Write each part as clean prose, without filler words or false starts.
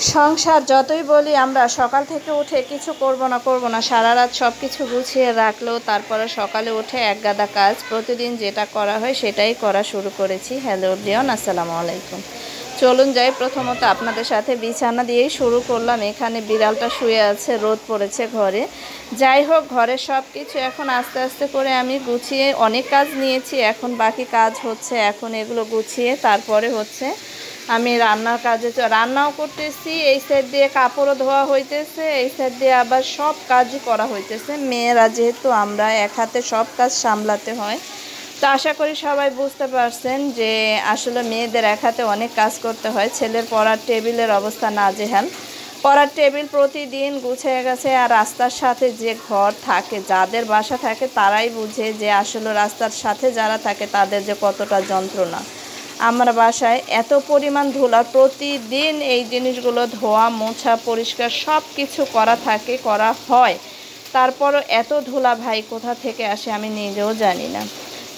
সংসার যতই বলি আমরা সকাল থেকে উঠে কিছু করব না সারা রাত সব কিছু গুছিয়ে রাখলেও তারপরে সকালে উঠে এক গাদা কাজ প্রতিদিন যেটা করা হয় সেটাই করা শুরু করেছি। হ্যালো এভরিওয়ান, আসসালামু আলাইকুম। চলুন যাই, প্রথমত আপনাদের সাথে বিছানা দিয়েই শুরু করলাম। এখানে বিড়ালটা শুয়ে আছে, রোদ পড়েছে ঘরে। যাই হোক, ঘরের সব কিছু এখন আস্তে আস্তে করে আমি গুছিয়ে অনেক কাজ নিয়েছি, এখন বাকি কাজ হচ্ছে এখন এগুলো গুছিয়ে তারপরে হচ্ছে আমি রান্নার কাজে রান্নাও করতেছি, এই সাইড দিয়ে কাপড়ও ধোয়া হইতেছে, এই সাইড দিয়ে আবার সব কাজই করা হইতেছে। মেয়েরা যেহেতু আমরা এক হাতে সব কাজ সামলাতে হয়, তো আশা করি সবাই বুঝতে পারছেন যে আসলে মেয়েদের এক হাতে অনেক কাজ করতে হয়। ছেলের পড়ার টেবিলের অবস্থা নাজেহাল। পড়ার টেবিল প্রতিদিন গুছিয়ে গেছে। আর রাস্তার সাথে যে ঘর থাকে, যাদের বাসা থাকে তারাই বুঝে যে আসলে রাস্তার সাথে যারা থাকে তাদের যে কতটা যন্ত্রণা। আমার বাসায় এত পরিমাণ ধুলা, প্রতিদিন এই জিনিসগুলো ধোয়া মোছা পরিষ্কার সব কিছু করা হয়, তারপরও এত ধুলা ভাই কোথা থেকে আসে আমি নিজেও জানি না।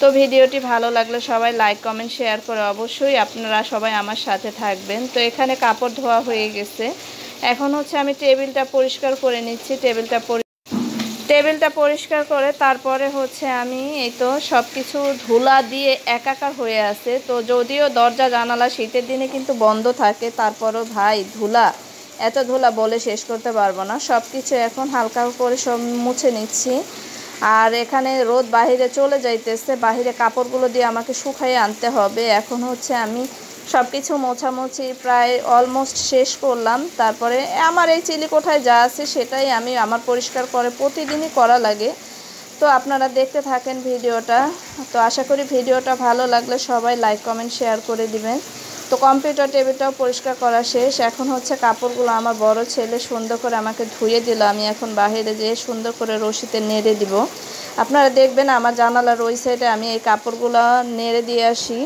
তো ভিডিওটি ভালো লাগলে সবাই লাইক কমেন্ট শেয়ার করে অবশ্যই আপনারা সবাই আমার সাথে থাকবেন। তো এখানে কাপড় ধোয়া হয়ে গেছে, এখন হচ্ছে আমি টেবিলটা পরিষ্কার করে নিচ্ছি। টেবিলটা পরিষ্কার করে তারপরে হচ্ছে আমি এই তো সব কিছু ধুলা দিয়ে একাকার হয়ে আছে। তো যদিও দরজা জানালা শীতের দিনে কিন্তু বন্ধ থাকে, তারপরও ভাই ধুলা, এত ধুলা বলে শেষ করতে পারবো না। সব কিছু এখন হালকা করে সব মুছে নিচ্ছি। আর এখানে রোদ বাহিরে চলে যাইতেছে, বাহিরে কাপড়গুলো দিয়ে আমাকে শুকাইয়ে আনতে হবে। এখন হচ্ছে আমি সব কিছু মোছামুছি প্রায় অলমোস্ট শেষ করলাম। তারপরে আমার এই চিলেকোঠায় যা আছে সেটাই আমি আমার পরিষ্কার করে প্রতিদিনই করা লাগে। তো আপনারা দেখতে থাকেন ভিডিওটা। তো আশা করি ভিডিওটা ভালো লাগলে সবাই লাইক কমেন্ট শেয়ার করে দিবেন। তো কম্পিউটার টেবিলটাও পরিষ্কার করা শেষ। এখন হচ্ছে কাপড়গুলো আমার বড় ছেলে সুন্দর করে আমাকে ধুয়ে দিল, আমি এখন বাইরে যেয়ে সুন্দর করে রশিতে নেড়ে দিব। আপনারা দেখবেন আমার জানালার ওই সাইডে আমি এই কাপড়গুলো নেড়ে দিয়ে আসি।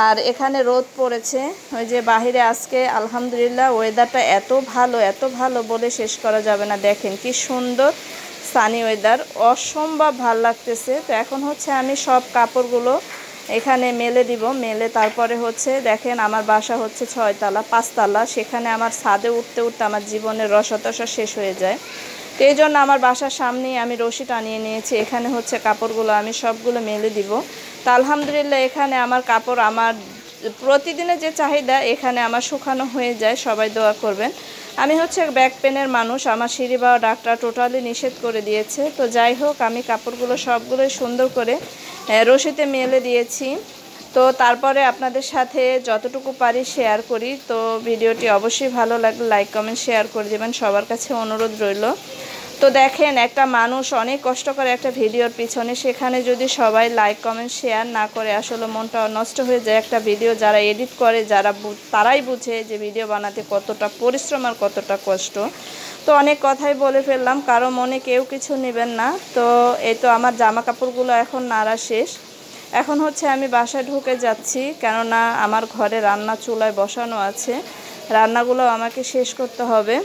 আর এখানে রোদ পড়েছে, ওই যে বাহিরে আজকে আলহামদুলিল্লাহ ওয়েদারটা এত ভালো বলে শেষ করা যাবে না। দেখেন কি সুন্দর সানি ওয়েদার, অসম্ভব ভাল লাগতেছে। তো এখন হচ্ছে আমি সব কাপড়গুলো এখানে মেলে দিব। মেলে তারপরে হচ্ছে দেখেন আমার বাসা হচ্ছে 6 তলা 5 তলা, সেখানে আমার ছাদে উঠতে উঠতে আমার জীবনের রসতসা শেষ হয়ে যায়। তো এই জন্য আমার বাসার সামনেই আমি রশি টানিয়ে নিয়েছি। এখানে হচ্ছে কাপড়গুলো আমি সবগুলো মেলে দিব। তো আলহামদুলিল্লাহ এখানে আমার কাপড় আমার প্রতিদিনের যে চাহিদা এখানে আমার শুকানো হয়ে যায়। সবাই দোয়া করবেন। আমি হচ্ছে ব্যাক পেনের মানুষ, আমার সিঁড়ি বা ডাক্তার টোটালি নিষেধ করে দিয়েছে। তো যাই হোক, আমি কাপড়গুলো সবগুলোই সুন্দর করে রশিতে মেলে দিয়েছি। তো তারপরে আপনাদের সাথে যতটুকু পারি শেয়ার করি। তো ভিডিওটি অবশ্যই ভালো লাগলে লাইক কমেন্ট শেয়ার করে দেবেন, সবার কাছে অনুরোধ রইল। তো দেখেন, একটা মানুষ অনেক কষ্ট করে একটা ভিডিওর পিছনে, সেখানে যদি সবাই লাইক কমেন্ট শেয়ার না করে আসলে মনটা নষ্ট হয়ে যায়। একটা ভিডিও যারা এডিট করে তারাই বুঝে যে ভিডিও বানাতে কতটা পরিশ্রম আর কতটা কষ্ট। তো অনেক কথাই বলে ফেললাম, কারো মনে কেউ কিছু নেবেন না। তো এই তো আমার জামা কাপড়গুলো এখন নাড়া শেষ। এখন হচ্ছে আমি বাসায় ঢুকে যাচ্ছি, কেননা আমার ঘরে রান্না চুলায় বসানো আছে, রান্নাগুলো আমাকে শেষ করতে হবে।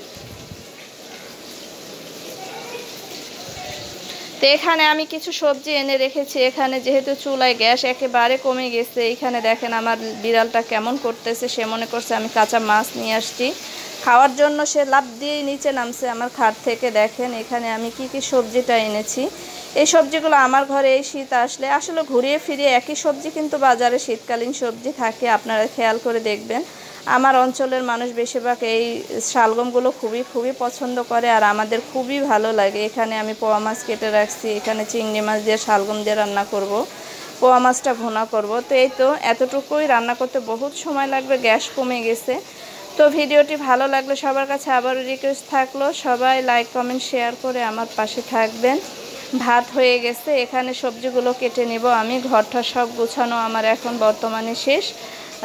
তো এখানে আমি কিছু সবজি এনে রেখেছি। এখানে যেহেতু চুলায় গ্যাস একেবারে কমে গেছে, এইখানে দেখেন আমার বিড়ালটা কেমন করতেছে। সে মনে করছে আমি কাঁচা মাছ নিয়ে আসছি খাওয়ার জন্য, সে লাফ দিয়েই নিচে নামছে আমার খাট থেকে। দেখেন এখানে আমি কি সবজিটা এনেছি। এই সবজিগুলো আমার ঘরে এই শীত আসলে আসলে ঘুরিয়ে ফিরিয়ে একই সবজি কিন্তু বাজারে শীতকালীন সবজি থাকে, আপনারা খেয়াল করে দেখবেন। আমার অঞ্চলের মানুষ বেশিরভাগ এই শালগমগুলো খুবই পছন্দ করে, আর আমাদের খুবই ভালো লাগে। এখানে আমি পোয়া মাছ কেটে রাখছি, এখানে চিংড়ি মাছ দিয়ে শালগম দিয়ে রান্না করব, পোয়া মাছটা ভুনা করব। তো এই তো এতটুকুই, রান্না করতে বহুত সময় লাগবে, গ্যাস কমে গেছে। তো ভিডিওটি ভালো লাগলে সবার কাছে আবারও রিকোয়েস্ট থাকলো, সবাই লাইক কমেন্ট শেয়ার করে আমার পাশে থাকবেন। ভাত হয়ে গেছে, এখানে সবজিগুলো কেটে নিব আমি। ঘরটা সব গোছানো আমার এখন বর্তমানে শেষ।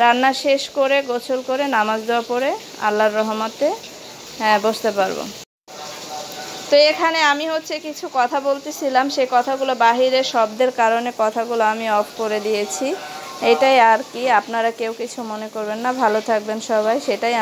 রান্না শেষ করে গোসল করে নামাজ দেওয়া পরে আল্লাহর রহমতে বসতে পারবো। তো এখানে আমি হচ্ছে কিছু কথা বলতেছিলাম, সেই কথাগুলো বাহিরে শব্দের কারণে কথাগুলো আমি অফ করে দিয়েছি। এটাই আর কি, আপনারা কেউ কিছু মনে করবেন না, ভালো থাকবেন সবাই, সেটাই।